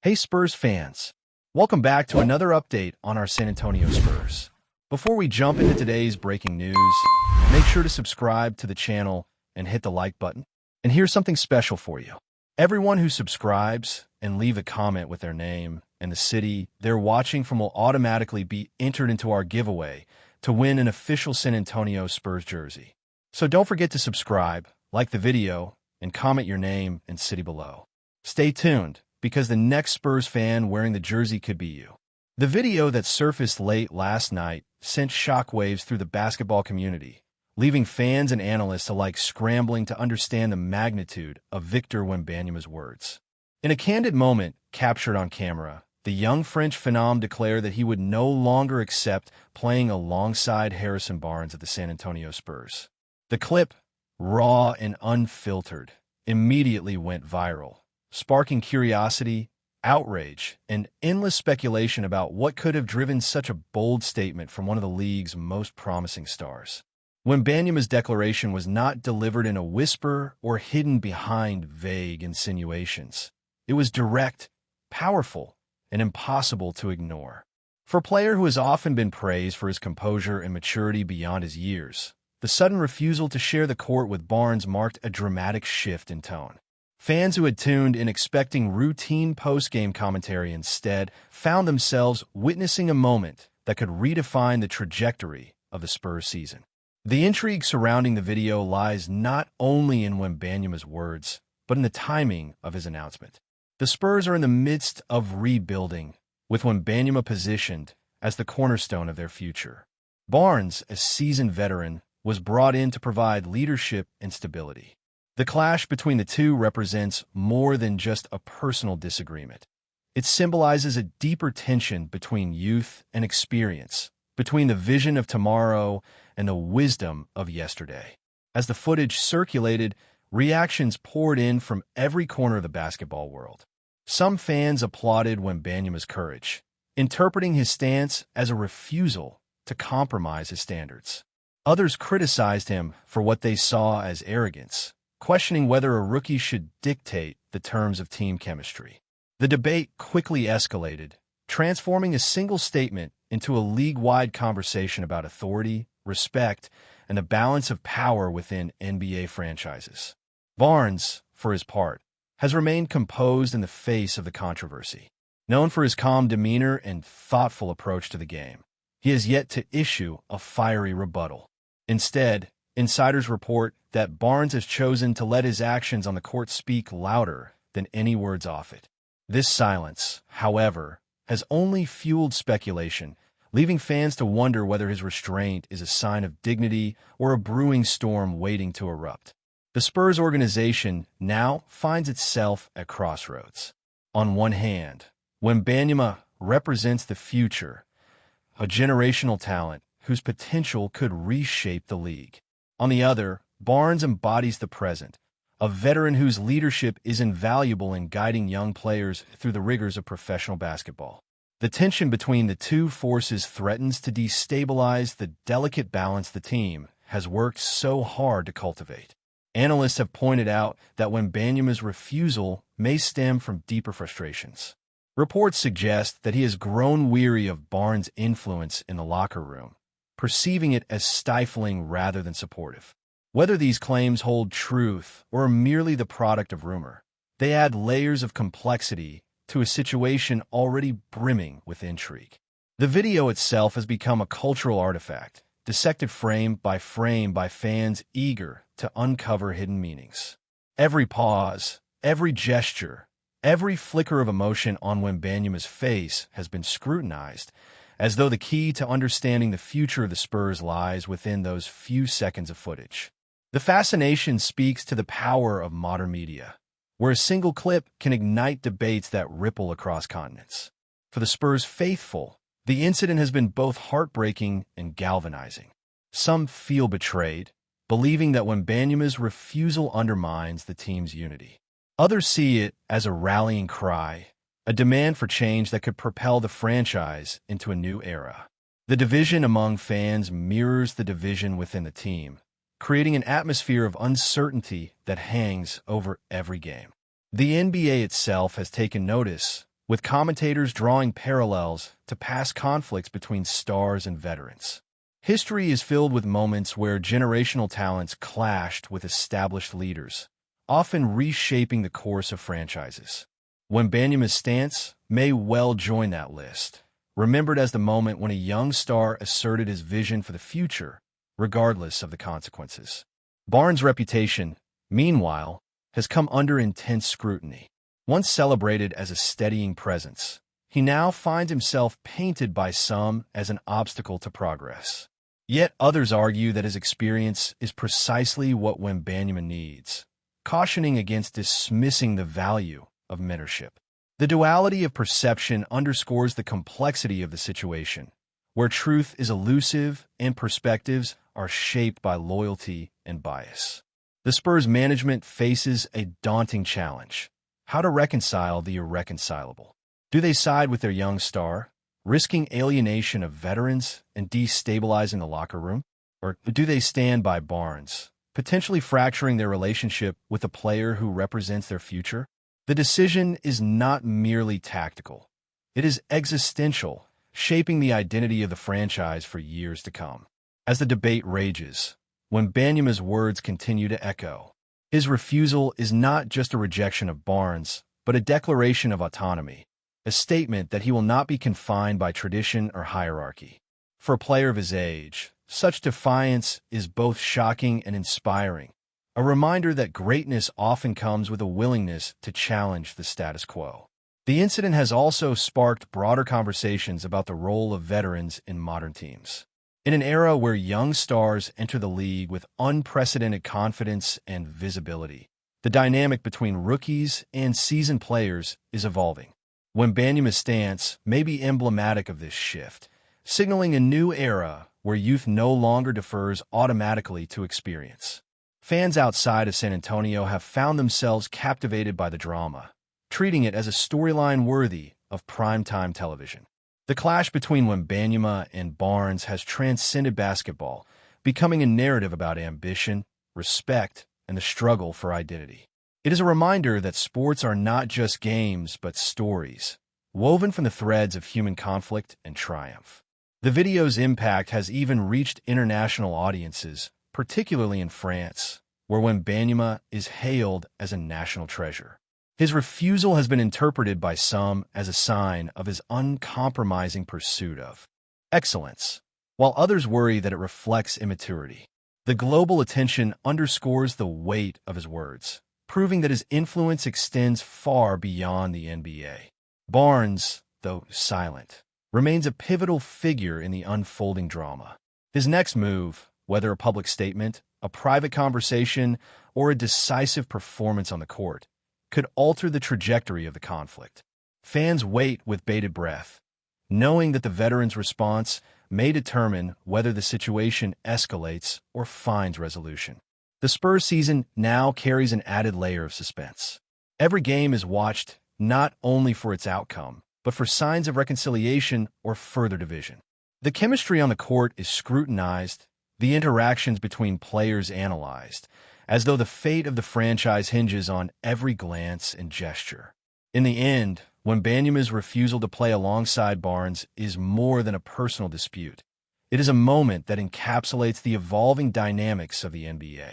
Hey Spurs fans, welcome back to another update on our San Antonio Spurs. Before we jump into today's breaking news, make sure to subscribe to the channel and hit the like button. And here's something special for you. Everyone who subscribes and leave a comment with their name and the city they're watching from will automatically be entered into our giveaway to win an official San Antonio Spurs jersey. So don't forget to subscribe, like the video, and comment your name and city below. Stay tuned, because the next Spurs fan wearing the jersey could be you. The video that surfaced late last night sent shockwaves through the basketball community, leaving fans and analysts alike scrambling to understand the magnitude of Victor Wembanyama's words. In a candid moment captured on camera, the young French phenom declared that he would no longer accept playing alongside Harrison Barnes at the San Antonio Spurs. The clip, raw and unfiltered, immediately went viral, sparking curiosity, outrage, and endless speculation about what could have driven such a bold statement from one of the league's most promising stars. Wembanyama's declaration was not delivered in a whisper or hidden behind vague insinuations. It was direct, powerful, and impossible to ignore. For a player who has often been praised for his composure and maturity beyond his years, the sudden refusal to share the court with Barnes marked a dramatic shift in tone. Fans who had tuned in expecting routine post-game commentary instead found themselves witnessing a moment that could redefine the trajectory of the Spurs season. The intrigue surrounding the video lies not only in Wembanyama's words, but in the timing of his announcement. The Spurs are in the midst of rebuilding, with Wembanyama positioned as the cornerstone of their future. Barnes, a seasoned veteran, was brought in to provide leadership and stability. The clash between the two represents more than just a personal disagreement. It symbolizes a deeper tension between youth and experience, between the vision of tomorrow and the wisdom of yesterday. As the footage circulated, reactions poured in from every corner of the basketball world. Some fans applauded Wembanyama's courage, interpreting his stance as a refusal to compromise his standards. Others criticized him for what they saw as arrogance, questioning whether a rookie should dictate the terms of team chemistry. The debate quickly escalated, transforming a single statement into a league-wide conversation about authority, respect, and the balance of power within NBA franchises. Barnes, for his part, has remained composed in the face of the controversy. Known for his calm demeanor and thoughtful approach to the game, he has yet to issue a fiery rebuttal. Instead, insiders report that Barnes has chosen to let his actions on the court speak louder than any words off it. This silence, however, has only fueled speculation, leaving fans to wonder whether his restraint is a sign of dignity or a brewing storm waiting to erupt. The Spurs organization now finds itself at crossroads. On one hand, Wembanyama represents the future, a generational talent whose potential could reshape the league. On the other, Barnes embodies the present, a veteran whose leadership is invaluable in guiding young players through the rigors of professional basketball. The tension between the two forces threatens to destabilize the delicate balance the team has worked so hard to cultivate. Analysts have pointed out that Wembanyama's refusal may stem from deeper frustrations. Reports suggest that he has grown weary of Barnes' influence in the locker room, perceiving it as stifling rather than supportive. Whether these claims hold truth or are merely the product of rumor, they add layers of complexity to a situation already brimming with intrigue. The video itself has become a cultural artifact, dissected frame by fans eager to uncover hidden meanings. Every pause, every gesture, every flicker of emotion on Wembanyama's face has been scrutinized, as though the key to understanding the future of the Spurs lies within those few seconds of footage. The fascination speaks to the power of modern media, where a single clip can ignite debates that ripple across continents. For the Spurs faithful, the incident has been both heartbreaking and galvanizing. Some feel betrayed, believing that Wembanyama's refusal undermines the team's unity. Others see it as a rallying cry, a demand for change that could propel the franchise into a new era. The division among fans mirrors the division within the team, creating an atmosphere of uncertainty that hangs over every game. The NBA itself has taken notice, with commentators drawing parallels to past conflicts between stars and veterans. History is filled with moments where generational talents clashed with established leaders, often reshaping the course of franchises. Wembanyama's stance may well join that list, remembered as the moment when a young star asserted his vision for the future, regardless of the consequences. Barnes' reputation, meanwhile, has come under intense scrutiny. Once celebrated as a steadying presence, he now finds himself painted by some as an obstacle to progress. Yet others argue that his experience is precisely what Wembanyama needs, cautioning against dismissing the value of mentorship. The duality of perception underscores the complexity of the situation, where truth is elusive and perspectives are shaped by loyalty and bias. The Spurs management faces a daunting challenge: how to reconcile the irreconcilable. Do they side with their young star, risking alienation of veterans and destabilizing the locker room? Or do they stand by Barnes, potentially fracturing their relationship with a player who represents their future? The decision is not merely tactical. It is existential, shaping the identity of the franchise for years to come. As the debate rages, Wembanyama's words continue to echo. His refusal is not just a rejection of Barnes, but a declaration of autonomy, a statement that he will not be confined by tradition or hierarchy. For a player of his age, such defiance is both shocking and inspiring, a reminder that greatness often comes with a willingness to challenge the status quo. The incident has also sparked broader conversations about the role of veterans in modern teams. In an era where young stars enter the league with unprecedented confidence and visibility, the dynamic between rookies and seasoned players is evolving. Wembanyama's stance may be emblematic of this shift, signaling a new era where youth no longer defers automatically to experience. Fans outside of San Antonio have found themselves captivated by the drama, treating it as a storyline worthy of primetime television. The clash between Wembanyama and Barnes has transcended basketball, becoming a narrative about ambition, respect, and the struggle for identity. It is a reminder that sports are not just games but stories, woven from the threads of human conflict and triumph. The video's impact has even reached international audiences, particularly in France, where Wembanyama is hailed as a national treasure. His refusal has been interpreted by some as a sign of his uncompromising pursuit of excellence, while others worry that it reflects immaturity. The global attention underscores the weight of his words, proving that his influence extends far beyond the NBA. Barnes, though silent, remains a pivotal figure in the unfolding drama. His next move, whether a public statement, a private conversation, or a decisive performance on the court, could alter the trajectory of the conflict. Fans wait with bated breath, knowing that the veteran's response may determine whether the situation escalates or finds resolution. The Spurs season now carries an added layer of suspense. Every game is watched not only for its outcome, but for signs of reconciliation or further division. The chemistry on the court is scrutinized, the interactions between players analyzed, as though the fate of the franchise hinges on every glance and gesture. In the end, Wembanyama's refusal to play alongside Barnes is more than a personal dispute. It is a moment that encapsulates the evolving dynamics of the NBA.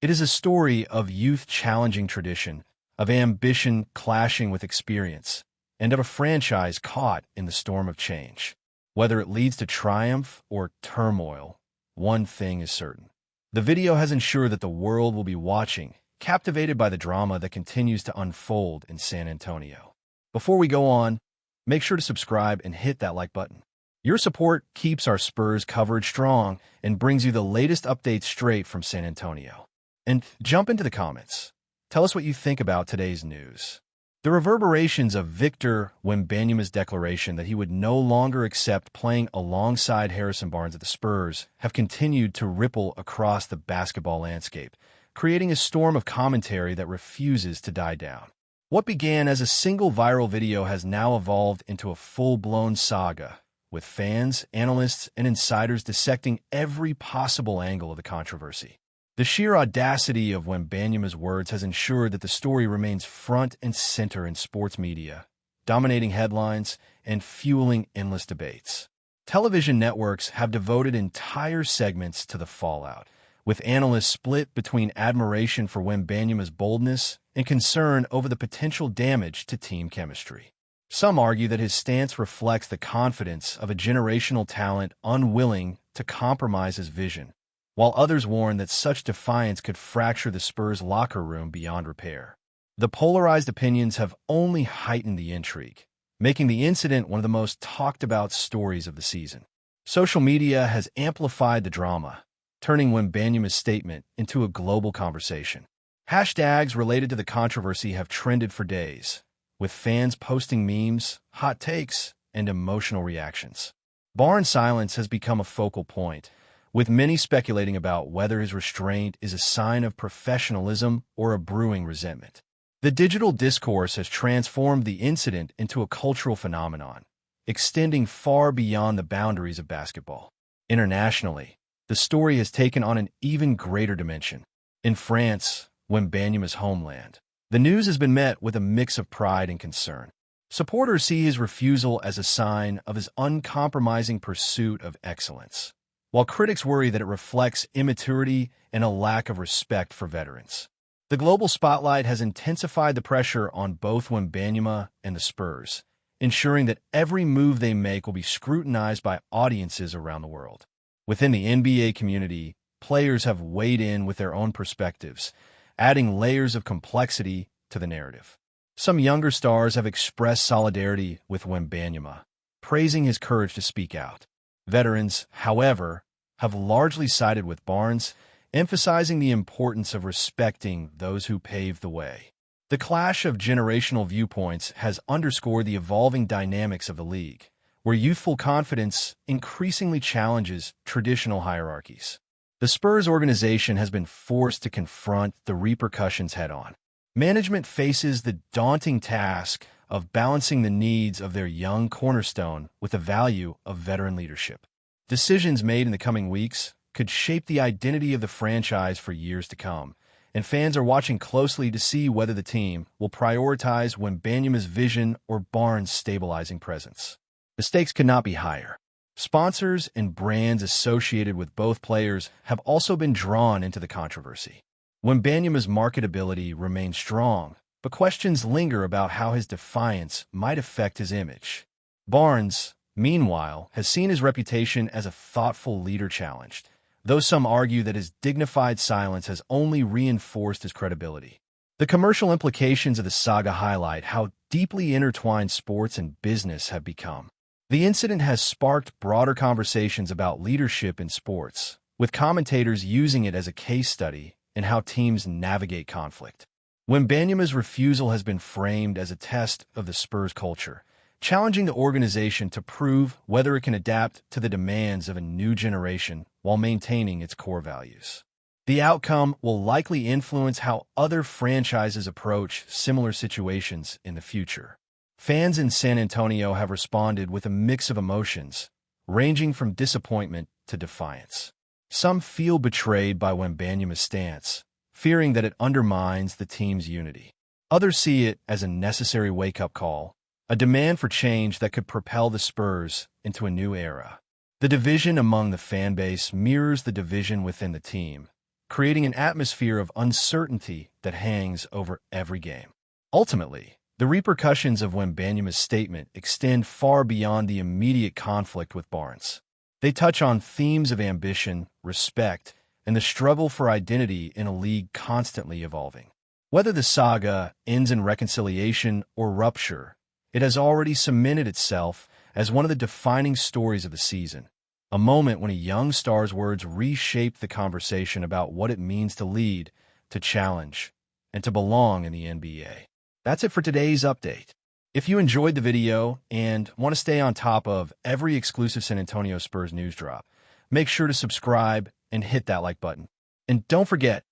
It is a story of youth challenging tradition, of ambition clashing with experience, and of a franchise caught in the storm of change. Whether it leads to triumph or turmoil, one thing is certain. The video has ensured that the world will be watching, captivated by the drama that continues to unfold in San Antonio. Before we go on, make sure to subscribe and hit that like button. Your support keeps our Spurs coverage strong and brings you the latest updates straight from San Antonio. And jump into the comments. Tell us what you think about today's news. The reverberations of Victor Wembanyama's declaration that he would no longer accept playing alongside Harrison Barnes at the Spurs have continued to ripple across the basketball landscape, creating a storm of commentary that refuses to die down. What began as a single viral video has now evolved into a full-blown saga, with fans, analysts, and insiders dissecting every possible angle of the controversy. The sheer audacity of Wembanyama's words has ensured that the story remains front and center in sports media, dominating headlines and fueling endless debates. Television networks have devoted entire segments to the fallout, with analysts split between admiration for Wembanyama's boldness and concern over the potential damage to team chemistry. Some argue that his stance reflects the confidence of a generational talent unwilling to compromise his vision, while others warn that such defiance could fracture the Spurs' locker room beyond repair. The polarized opinions have only heightened the intrigue, making the incident one of the most talked-about stories of the season. Social media has amplified the drama, turning Wembanyama's statement into a global conversation. Hashtags related to the controversy have trended for days, with fans posting memes, hot takes, and emotional reactions. Barnes' silence has become a focal point, with many speculating about whether his restraint is a sign of professionalism or a brewing resentment. The digital discourse has transformed the incident into a cultural phenomenon, extending far beyond the boundaries of basketball. Internationally, the story has taken on an even greater dimension. In France, Wembanyama's homeland, the news has been met with a mix of pride and concern. Supporters see his refusal as a sign of his uncompromising pursuit of excellence, while critics worry that it reflects immaturity and a lack of respect for veterans. The global spotlight has intensified the pressure on both Wembanyama and the Spurs, ensuring that every move they make will be scrutinized by audiences around the world. Within the NBA community, players have weighed in with their own perspectives, adding layers of complexity to the narrative. Some younger stars have expressed solidarity with Wembanyama, praising his courage to speak out. Veterans, however, have largely sided with Barnes, emphasizing the importance of respecting those who paved the way. The clash of generational viewpoints has underscored the evolving dynamics of the league, where youthful confidence increasingly challenges traditional hierarchies. The Spurs organization has been forced to confront the repercussions head-on. Management faces the daunting task of balancing the needs of their young cornerstone with the value of veteran leadership. Decisions made in the coming weeks could shape the identity of the franchise for years to come, and fans are watching closely to see whether the team will prioritize Wembanyama's vision or Barnes' stabilizing presence. The stakes could not be higher. Sponsors and brands associated with both players have also been drawn into the controversy. Wembanyama's marketability remains strong, but questions linger about how his defiance might affect his image. Barnes, meanwhile, has seen his reputation as a thoughtful leader challenged, though some argue that his dignified silence has only reinforced his credibility. The commercial implications of the saga highlight how deeply intertwined sports and business have become. The incident has sparked broader conversations about leadership in sports, with commentators using it as a case study in how teams navigate conflict. Wembanyama's refusal has been framed as a test of the Spurs culture, challenging the organization to prove whether it can adapt to the demands of a new generation while maintaining its core values. The outcome will likely influence how other franchises approach similar situations in the future. Fans in San Antonio have responded with a mix of emotions, ranging from disappointment to defiance. Some feel betrayed by Wembanyama's stance, fearing that it undermines the team's unity. Others see it as a necessary wake-up call, a demand for change that could propel the Spurs into a new era. The division among the fan base mirrors the division within the team, creating an atmosphere of uncertainty that hangs over every game. Ultimately, the repercussions of Wembanyama's statement extend far beyond the immediate conflict with Barnes. They touch on themes of ambition, respect, and the struggle for identity in a league constantly evolving. Whether the saga ends in reconciliation or rupture, it has already cemented itself as one of the defining stories of the season, a moment when a young star's words reshaped the conversation about what it means to lead, to challenge, and to belong in the NBA. That's it for today's update. If you enjoyed the video and want to stay on top of every exclusive San Antonio Spurs news drop, make sure to subscribe and hit that like button. And don't forget,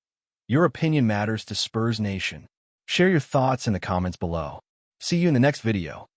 your opinion matters to Spurs Nation. Share your thoughts in the comments below. See you in the next video.